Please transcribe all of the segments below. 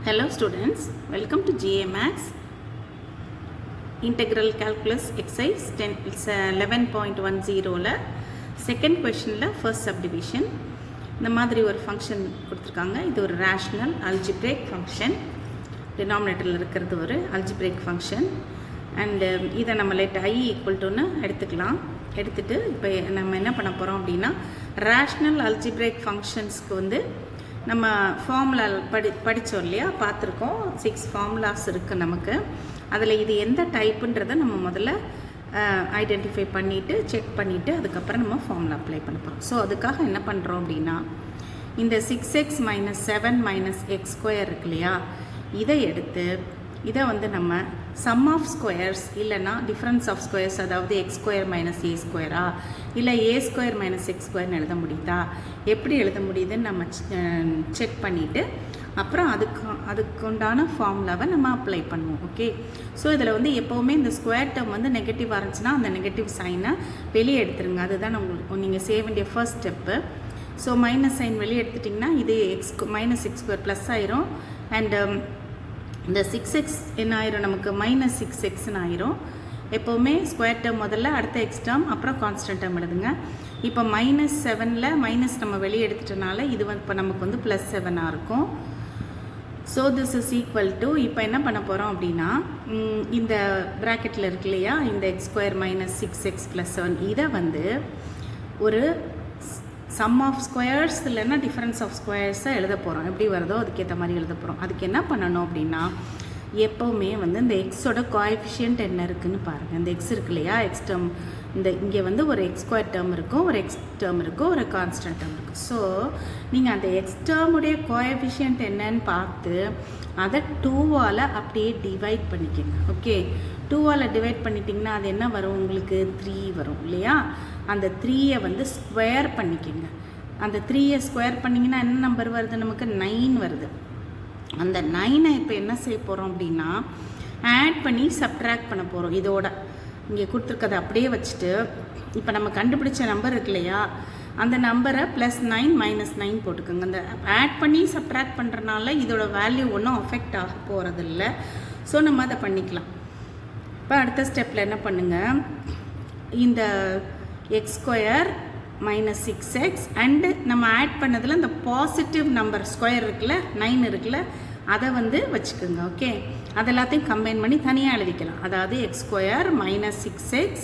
Hello students, welcome to GA Maths Integral Calculus Exercise 11.10 second question first subdivision. இந்த மாதிரி ஒரு function கொடுத்துருக்காங்க. இது ஒரு ரேஷ்னல் அல்ஜிப்ரேக் ஃபங்க்ஷன், டினாமினேட்டரில் இருக்கிறது ஒரு அல்ஜிப்ரேக் ஃபங்க்ஷன். அண்டு இதை நம்ம லெட் I ஈக்குவல் எடுத்துக்கலாம். எடுத்துகிட்டு இப்போ நம்ம என்ன பண்ண போகிறோம் அப்படின்னா, ரேஷ்னல் அல்ஜிப்ரேக் ஃபங்க்ஷன்ஸ்க்கு நம்ம ஃபார்முலா படித்தோம் இல்லையா, பார்த்துருக்கோம். 6 ஃபார்முலாஸ் இருக்குது நமக்கு. அதில் இது எந்த டைப்புன்றதை நம்ம முதல்ல ஐடென்டிஃபை பண்ணிவிட்டு செக் பண்ணிவிட்டு அதுக்கப்புறம் நம்ம ஃபார்முலா அப்ளை பண்ண போகிறோம். ஸோ அதுக்காக என்ன பண்ணுறோம் அப்படின்னா, இந்த 6x - 7 - x² இருக்கு இல்லையா, இதை எடுத்து இதை நம்ம சம் ஆஃப் ஸ்கொயர்ஸ் இல்லைனா டிஃப்ரென்ஸ் ஆஃப் ஸ்கொயர்ஸ், அதாவது x² - a² இல்லை a² - x²ன்னு எழுத முடியுதா, எப்படி எழுத முடியுதுன்னு நம்ம செக் பண்ணிவிட்டு அப்புறம் அதுக்குண்டான ஃபார்முலாவை நம்ம அப்ளை பண்ணுவோம். ஓகே, ஸோ இதில் எப்போவுமே இந்த ஸ்கொயர் டேர்ம் நெகட்டிவாக இருந்துச்சுன்னா அந்த நெகட்டிவ் சைனை வெளியே எடுத்துருங்க. அதுதான் உங்களுக்கு நீங்கள் செய்ய வேண்டிய first step. So minus sign வெளியே எடுத்துட்டிங்கன்னா இது -x² ப்ளஸ் ஆயிரும். அண்டு இந்த 6x என்ன ஆயிரும், நமக்கு -6xன்னு ஆயிரும். எப்போவுமே ஸ்கொயர் டேர்ம் முதல்ல, அடுத்த எக்ஸ் டேர்ம், அப்புறம் கான்ஸ்டன்ட் டேர்ம் எழுதுங்க. இப்போ -7ல் மைனஸ் நம்ம வெளியே எடுத்துட்டனால இது இப்போ நமக்கு +7ஆக இருக்கும். So this is equal to, இப்போ என்ன பண்ண போகிறோம் அப்படின்னா, இந்த ப்ராக்கெட்டில் இருக்கு இல்லையா, இந்த x² - 6x + 7 இதை ஒரு சம் ஆஃப் ஸ்கொயர்ஸ் இல்லைன்னா டிஃப்ரென்ஸ் ஆஃப் ஸ்கொயர்ஸை எழுத போகிறோம். எப்படி வருதோ அதுக்கேற்ற மாதிரி எழுத போகிறோம். அதுக்கு என்ன பண்ணணும் அப்படின்னா, எப்போவுமே இந்த எக்ஸோட கோஎஃபிஷியன்ட் என்ன இருக்குதுன்னு பாருங்கள். இந்த எக்ஸ் இருக்கு இல்லையா, எக்ஸ் டேர்ம், இந்த இங்கே ஒரு x² டேர்ம் இருக்கும், ஒரு எக்ஸ் டேர்ம் இருக்கும், ஒரு கான்ஸ்டன்ட் டேர்ம் இருக்கும். ஸோ நீங்கள் அந்த எக்ஸ் டேர்முடைய கோஎஃபிஷியன்ட் என்னன்னு பார்த்து அதை 2ஆல் அப்படியே டிவைட் பண்ணிக்கோங்க. ஓகே, 2ஆல் டிவைட் பண்ணிட்டிங்கன்னா அது என்ன வரும், உங்களுக்கு 3 வரும் இல்லையா. அந்த 3ஐ ஸ்கொயர் பண்ணிக்கோங்க. அந்த 3ஐ ஸ்கொயர் பண்ணிங்கன்னா என்ன நம்பர் வருது, நமக்கு 9 வருது. அந்த 9ஐ இப்போ என்ன செய்ய போகிறோம் அப்படின்னா, ஆட் பண்ணி சப்ட்ராக்ட் பண்ண போகிறோம். இதோட இங்கே கொடுத்துருக்கதை அப்படியே வச்சுட்டு இப்போ நம்ம கண்டுபிடிச்ச நம்பர் இருக்கு இல்லையா, அந்த நம்பரை +9 - 9 போட்டுக்கோங்க. அந்த ஆட் பண்ணி சப்ட்ராக்ட் பண்ணுறனால இதோட வேல்யூ ஒன்றும் அஃபெக்ட் ஆக போகிறது இல்லை. ஸோ நம்ம அதை பண்ணிக்கலாம். இப்போ அடுத்த ஸ்டெப்பில் என்ன பண்ணுங்கள், இந்த x² - 6x அண்டு நம்ம ஆட் பண்ணதில் இந்த பாசிட்டிவ் நம்பர் ஸ்கொயர் இருக்குல்ல, 9 இருக்குல்ல, அதை வச்சுக்கோங்க. ஓகே, அது எல்லாத்தையும் கம்பைன் பண்ணி தனியாக எழுதிக்கலாம். அதாவது x² - 6x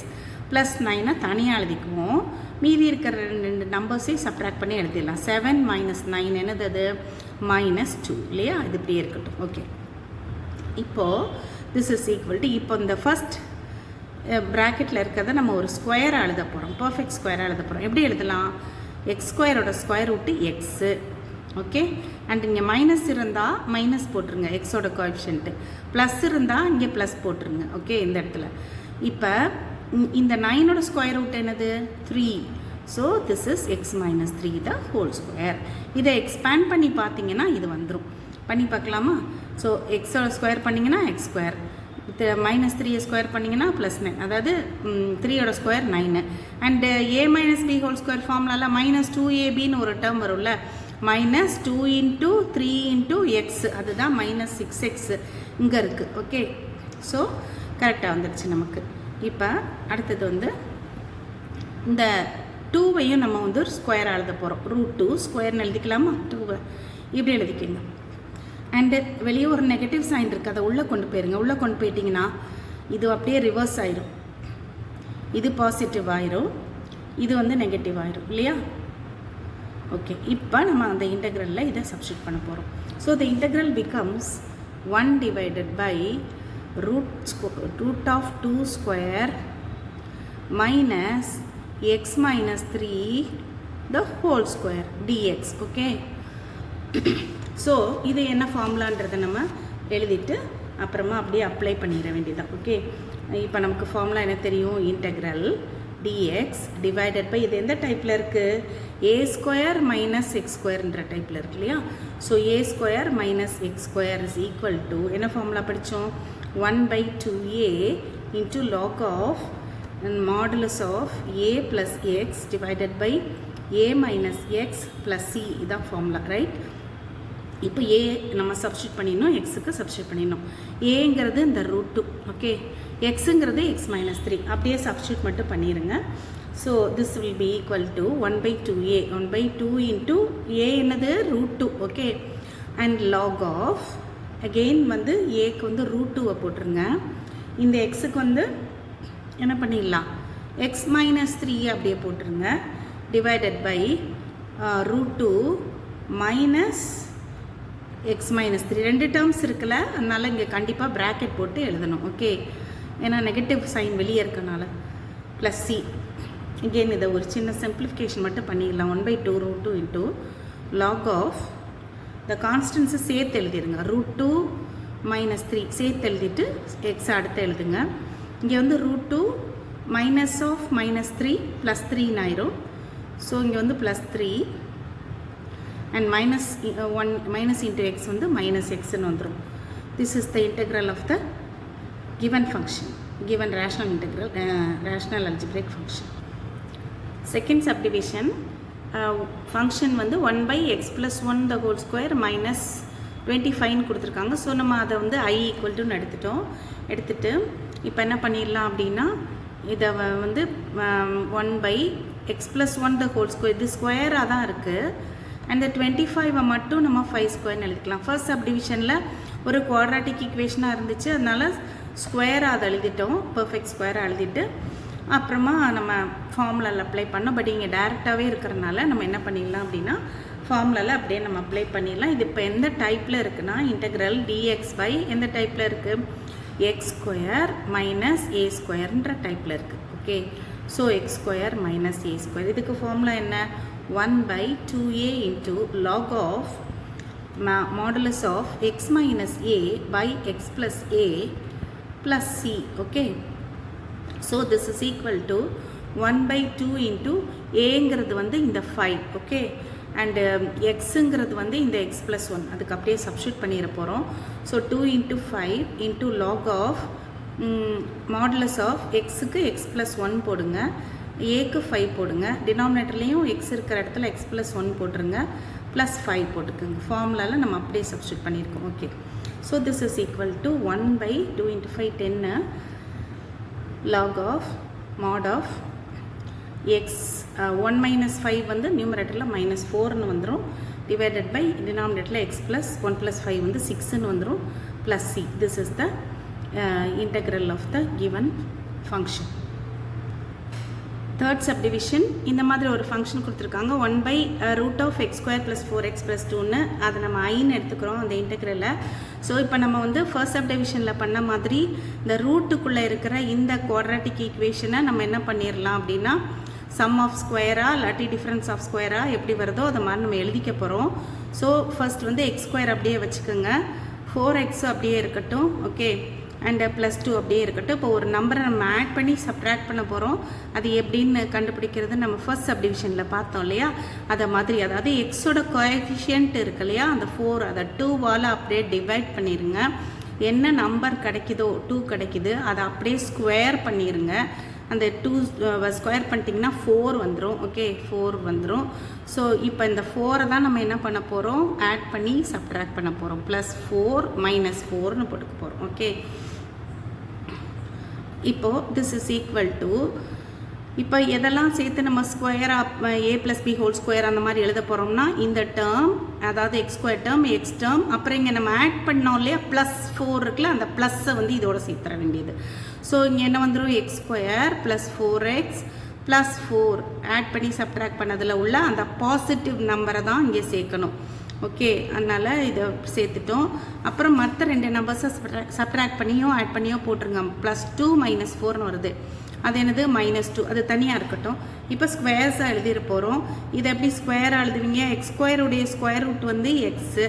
+ 9 தனியாக எழுதிக்குவோம். மீதி இருக்கிற 2 நம்பர்ஸையும் சப்ட்ராக்ட் பண்ணி எழுதிடலாம். 7 - 9 என்னது, அது -2 இல்லையா. இது இப்படியே இருக்கட்டும். ஓகே, இப்போது திஸ் இஸ் ஈக்குவல் டு, இப்போ இந்த ஃபஸ்ட் ப்ராக்கெட்டில் இருக்கிறத நம்ம ஒரு ஸ்கொயராக எழுத போகிறோம், பர்ஃபெக்ட் ஸ்கொயராக எழுத போகிறோம். எப்படி எழுதலாம், x² square route x. Okay, and இங்கே மைனஸ் இருந்தால் மைனஸ் போட்டுருங்க, எக்ஸோட கோஎஃபிஷியன்ட்டு. ப்ளஸ் இருந்தால் இங்கே ப்ளஸ் போட்டுருங்க. ஓகே, இந்த இடத்துல இப்போ இந்த 9ஓட ஸ்கொயர் ரூட் என்னது, 3. So this is x - 3 the whole square. இதை எக்ஸ்பேண்ட் பண்ணி பார்த்தீங்கன்னா இது வந்துடும். பண்ணி பார்க்கலாமா. ஸோ எக்ஸோட ஸ்கொயர் பண்ணிங்கன்னா x², -3 ஸ்கொயர் பண்ணிங்கன்னா +9, அதாவது 3ஓட square 9. And a - b whole square ஃபார்முலாவில் -2ab ஒரு டேர்ம் வரும்ல, -2 × 3 × x, அதுதான் -6x இங்கே இருக்குது. ஓகே, ஸோ கரெக்டாக வந்துடுச்சு நமக்கு. இப்போ அடுத்தது இந்த 2வையும் நம்ம ஒரு ஸ்கொயராக எழுத போகிறோம். √2 ஸ்கொயர்னு எழுதிக்கலாமா, 2 இப்படி எழுதிக்கோங்க. அண்டு வெளியே ஒரு நெகட்டிவ் சைன் இருக்குது, அதை உள்ளே கொண்டு போயிருங்க. உள்ளே கொண்டு போயிட்டிங்கன்னா இது அப்படியே ரிவர்ஸ் ஆயிரும். இது பாசிட்டிவ் ஆயிரும், இது நெகட்டிவ் ஆயிரும் இல்லையா. ஓகே, இப்போ நம்ம அந்த இன்டெக்ரலில் இதை சப்ஸ்டியூட் பண்ண போகிறோம். So the integral becomes 1 / √2² minus x - 3 the whole square dx. Okay, so இது என்ன ஃபார்முலான்றதை நம்ம எழுதிட்டு அப்புறமா அப்படியே அப்ளை பண்ணிட வேண்டியதான். ஓகே, இப்போ நமக்கு ஃபார்முலா என்ன தெரியும், இன்டெக்ரல் dx டிவைடட் பை, இது எந்த டைப்பில் இருக்குது, a² - x²ன்ற டைப்பில் இருக்கு இல்லையா. So a² - x² is equal to, என்ன ஃபார்முலா படித்தோம், 1/2a × log of modulus of a + x divided by a - x + c. இதான் ஃபார்முலா, ரைட். இப்போ ஏ நம்ம சப்ஸ்டியூட் பண்ணிடணும், எக்ஸுக்கு சப்ஸ்டியூட் பண்ணிடணும். ஏங்கிறது இந்த √2, ஓகே, எக்ஸுங்கிறது x-3 அப்படியே சப்ஸ்டியூட் மட்டும் பண்ணிடுங்க. So this will be equal to 1/2a, 1/2 into a என்னது √2, okay, and log of again வந்து ஏக்கு வந்து √2 போட்டுருங்க. இந்த எக்ஸுக்கு வந்து என்ன பண்ணிடலாம், x-3 அப்படியே போட்டுருங்க, divided by √2 minus x-3. 2 terms இருக்குல்ல, அதனால் இங்கே கண்டிப்பாக ப்ராக்கெட் போட்டு எழுதணும், ஓகே, ஏன்னா நெகட்டிவ் சைன் வெளியே இருக்கனால. ப்ளஸ் சி இகெயின் இதை ஒரு சின்ன சிம்பிளிஃபிகேஷன் மட்டும் பண்ணிடலாம். 1/2 √2 இன்ட்டு லாக் ஆஃப் இந்த கான்ஸ்டன்ஸை சேர்த்து எழுதிடுங்க. √2 - 3 சேர்த்து எழுதிட்டு எக்ஸ் அடுத்து எழுதுங்க. இங்கே வந்து √2 மைனஸ் ஆஃப் -3 +3 ஆயிரும். ஸோ இங்கே வந்து +3 and minus into x வந்து -x வந்துரும். This is the integral of the given function, given rational integral, rational algebraic function. Second subdivision, function வந்து 1/x + 1 the whole square minus 25 கொடுத்துருக்காங்க. ஸோ நம்ம அதை வந்து i equal to எடுத்துட்டு இப்போ என்ன பண்ணிடலாம் அப்படின்னா, இதை வந்து 1/x + 1 the whole square, இது ஸ்கொயராக தான் இருக்குது, அந்த 25 மட்டும் நம்ம 5² எழுதிக்கலாம். ஃபர்ஸ்ட் சப்டிவிஷனில் ஒரு குவாட்ராட்டிக் ஈக்குவேஷனாக இருந்துச்சு, அதனால் ஸ்கொயராக அதை எழுதிட்டோம், பர்ஃபெக்ட் ஸ்கொயராக எழுதிட்டு அப்புறமா நம்ம ஃபார்முலாவில் அப்ளை பண்ணோம். பட் இங்கே டேரெக்டாகவே இருக்கிறனால நம்ம என்ன பண்ணிடலாம் அப்படின்னா, ஃபார்முலாவில் அப்படியே நம்ம அப்ளை பண்ணிடலாம். இது இப்போ எந்த டைப்பில் இருக்குன்னா, இன்டெக்ரல் dx பை எந்த டைப்பில் இருக்குது, x² - a² டைப்பில் இருக்குது, ஓகே. ஸோ x² - a², இதுக்கு ஃபார்முலா என்ன, 1/2a into log of modulus of x minus a by x plus a plus c, okay. So this is equal to 1/2 into a-ங்கிறது வந்து இந்த 5, okay, and x-ங்கிறது வந்து இந்த x plus 1, அதுக்கு அப்படியே substitute பண்ணிட போகிறோம். So 2 into 5 into log of modulus of x-க்கு x plus 1 போடுங்க, ஏக்கு 5 போடுங்க, டினாமினேட்டர்லேயும் எக்ஸ் இருக்கிற இடத்துல x + 1 போட்டுருங்க, ப்ளஸ் 5 போட்டுக்குங்க. ஃபார்முலாவில் நம்ம அப்படியே சப்ஸ்டியூட் பண்ணியிருக்கோம், okay. So this is equal to 1/2 × 5 10 log of mod of x 1 - 5 வந்து நியூமரேட்டரில் -4ன்னு வந்துடும், டிவைடட் பை டினாமினேட்டரில் x + 1 + 5 வந்து 6ன்னு வந்துடும், plus c. This is the integral of the given function. Third subdivision, இந்த மாதிரி ஒரு ஃபங்க்ஷன் கொடுத்துருக்காங்க, 1/√x² + 4x + 2ன்னு, அதை நம்ம ஐன்னு எடுத்துக்கிறோம் அந்த இன்டெக்ரலை. ஸோ இப்போ நம்ம வந்து ஃபர்ஸ்ட் சப்டிவிஷனில் பண்ண மாதிரி இந்த ரூட்டுக்குள்ளே இருக்கிற இந்த குவாட்ராட்டிக் ஈக்குவேஷனை நம்ம என்ன பண்ணிடலாம் அப்படின்னா, சம் ஆஃப் ஸ்கொயரா இல்லாட்டி டிஃப்ரென்ஸ் ஆஃப் ஸ்கொயரா எப்படி வருதோ அதை மாதிரி நம்ம எழுதிக்க போகிறோம். ஸோ ஃபர்ஸ்ட் வந்து x² அப்படியே வச்சுக்கோங்க, 4x அப்படியே இருக்கட்டும், ஓகே, அண்ட் +2 அப்படியே இருக்கட்டும். இப்போ ஒரு நம்பரை நம்ம ஆட் பண்ணி சப்ட்ராக்ட் பண்ண போகிறோம். அது எப்படின்னு கண்டுபிடிக்கிறது நம்ம ஃபர்ஸ்ட் சப்டிவிஷனில் பார்த்தோம் இல்லையா, அதை மாதிரி, அதாவது எக்ஸோட கோஎஃபிஷியன்ட் இருக்கு இல்லையா, அந்த 4 அதை 2வால் அப்படியே டிவைட் பண்ணிடுங்க. என்ன நம்பர் கிடைக்குதோ 2 கிடைக்குது, அதை அப்படியே ஸ்கொயர் பண்ணிடுங்க. அந்த 2 ஸ்கொயர் பண்ணிட்டிங்கன்னா 4 வந்துடும், ஓகே, 4 வந்துடும். ஸோ இப்போ இந்த 4 தான் நம்ம என்ன பண்ண போகிறோம், ஆட் பண்ணி சப்ட்ராக்ட் பண்ண போகிறோம். +4 - 4ன்னு போட்டுக்க போகிறோம், ஓகே. இப்போது திஸ் இஸ் ஈக்குவல் டு, இப்போ எதெல்லாம் சேர்த்து நம்ம ஸ்கொயராக a + b ஹோல் ஸ்கொயர் அந்த மாதிரி எழுத போகிறோம்னா, இந்த டேர்ம், அதாவது x² டேர்ம், எக்ஸ் டேர்ம், அப்புறம் இங்கே நம்ம ஆட் பண்ணோம் இல்லையா +4 இருக்குல்ல, அந்த ப்ளஸ்ஸை வந்து இதோட சேர்த்துற வேண்டியது. ஸோ இங்கே என்ன வந்துடும், x² + 4x + 4 ஆட் பண்ணி சப்ட்ராக்ட் பண்ணதில் உள்ள அந்த பாசிட்டிவ் நம்பரை தான் இங்கே சேர்க்கணும், ஓகே. அதனால் இதை சேர்த்துட்டோம். அப்புறம் மற்ற 2 நம்பர்ஸை சப்ட்ராக்ட் பண்ணியோ ஆட் பண்ணியோ போட்டுருங்க. +2 - 4ன்னு வருது, அது என்னது -2, அது தனியாக இருக்கட்டும். இப்போ ஸ்கொயர்ஸாக எழுதிட போகிறோம். இதை எப்படி ஸ்கொயராக எழுதுவீங்க, x² ஸ்கொயர் ரூட் வந்து எக்ஸு,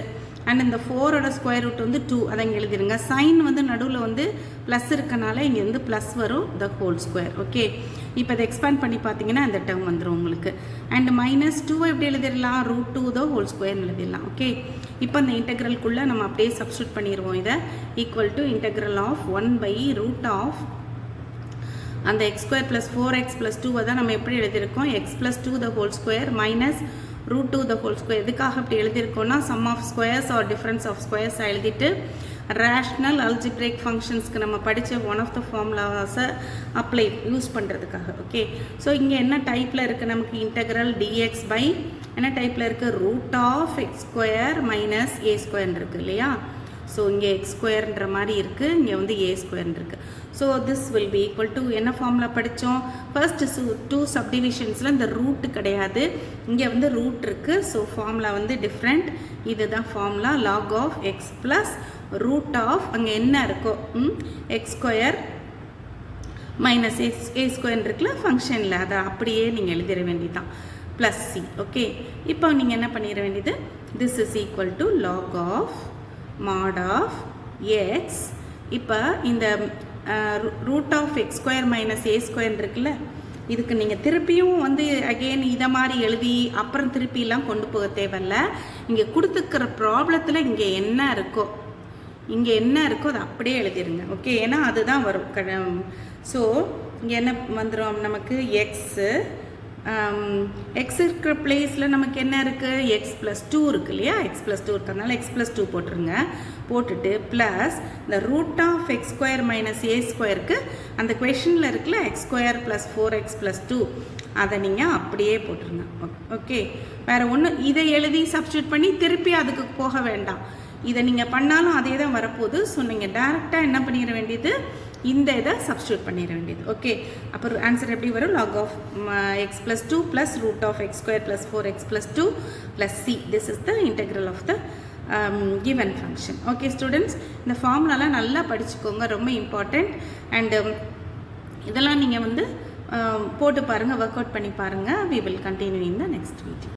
அண்ட் இந்த 4ஓட ஸ்கொயர் ரூட் வந்து 2, அதை இங்கே எழுதிடுங்க. சைன் வந்து நடுவில் வந்து ப்ளஸ் இருக்கனால இங்கே வந்து ப்ளஸ் வரும், த ஹோல் ஸ்கொயர், ஓகே. இப்போ இதை எக்ஸ்பேண்ட் பண்ணி பார்த்தீங்கன்னா இந்த டேர்ம் வந்துடும் உங்களுக்கு. அண்ட் -2 எப்படி எழுதிடலாம், √2 த ஹோல் ஸ்கொயர்னு எழுதிடலாம், ஓகே. இப்போ இந்த இன்டெக்ரலுக்குள்ளே நம்ம அப்படியே சப்ஸ்டியூட் பண்ணிடுவோம். இதை equal to integral of 1/√of அந்த x² + 4x + 2 தான் நம்ம எப்படி எழுதியிருக்கோம், x + 2 the whole square - root 2 the whole square. எதுக்காக அப்படி எழுதியிருக்கோம்னா sum of squares or difference of squares எழுதிட்டு rational algebraic functionsக்கு நம்ம படிச்ச one of the formulas apply use பண்ணுறதுக்காக. ஓகே, ஸோ இங்கே என்ன டைப்பில் இருக்குது நமக்கு integral dx by என்ன டைப்பில் இருக்குது root of x square minus a square இருக்குது இல்லையா. ஸோ இங்கே எக்ஸ் ஸ்கொயர்ன்ற மாதிரி இருக்குது, இங்கே வந்து ஏ ஸ்கொயர்னு இருக்குது. So this will be equal to என்ன ஃபார்முலா படித்தோம், ஃபர்ஸ்ட் 2 சப்டிவிஷன்ஸில் இந்த ரூட்டு கிடையாது, இங்கே வந்து ரூட் இருக்குது. ஸோ ஃபார்முலா வந்து டிஃப்ரெண்ட். இதுதான் formula log of X plus root of அங்கே என்ன இருக்கோ X square minus A square இருக்குல்ல ஃபங்க்ஷனில், அதை அப்படியே நீங்கள் எழுதிட வேண்டியதுதான் ப்ளஸ் சி. ஓகே, இப்போ நீங்கள் என்ன பண்ணிட வேண்டியது, this is equal to log of mod of X. இப்போ இந்த root of X square minus A square இருக்குல்ல, இதுக்கு நீங்கள் திருப்பியும் வந்து அகெயின் இதை மாதிரி எழுதி அப்புறம் திருப்பிலாம் கொண்டு போக தேவையில்ல. இங்கே கொடுத்துக்கிற ப்ராப்ளத்தில் இங்கே என்ன இருக்கோ அதை அப்படியே எழுதிடுங்க. ஓகே, ஏன்னா அதுதான் வரும். ஸோ இங்கே என்ன வந்துடும் நமக்கு எக்ஸு எக்ஸ் இருக்கிற பிளேஸில் நமக்கு என்ன இருக்குது, எக்ஸ் ப்ளஸ் 2 இருக்குது இல்லையா. எக்ஸ் ப்ளஸ் 2 இருக்கிறதுனால எக்ஸ் ப்ளஸ் 2 போட்டுருங்க. போட்டுட்டு ப்ளஸ் இந்த root of X square minus a ஸ்கொயருக்கு அந்த கொஷனில் இருக்குல்ல X square plus 4x plus 2 அதை நீங்கள் அப்படியே போட்டுருங்க. ஓகே, வேறு ஒன்றும் இதை எழுதி சப்ஸ்டியூட் பண்ணி திருப்பி அதுக்கு போக வேண்டாம். இதை நீங்கள் பண்ணாலும் அதே தான் வரப்போகுது. ஸோ நீங்கள் டேரெக்டாக என்ன பண்ணிட வேண்டியது, இந்த இதை சப்ஸ்டியூட் பண்ணிட வேண்டியது. ஓகே, அப்புறம் ஆன்சர் எப்படி வரும், log of X plus 2 plus root of X square plus 4x plus 2 plus C. This is the integral of the given function. Okay students, இந்த ஃபார்முலாலாம் நல்லா படிச்சுக்கோங்க, ரொம்ப இம்பார்ட்டண்ட். அண்டு இதெல்லாம் நீங்கள் வந்து போட்டு பாருங்கள், ஒர்க் அவுட் பண்ணி பாருங்கள். we will continue in the next video.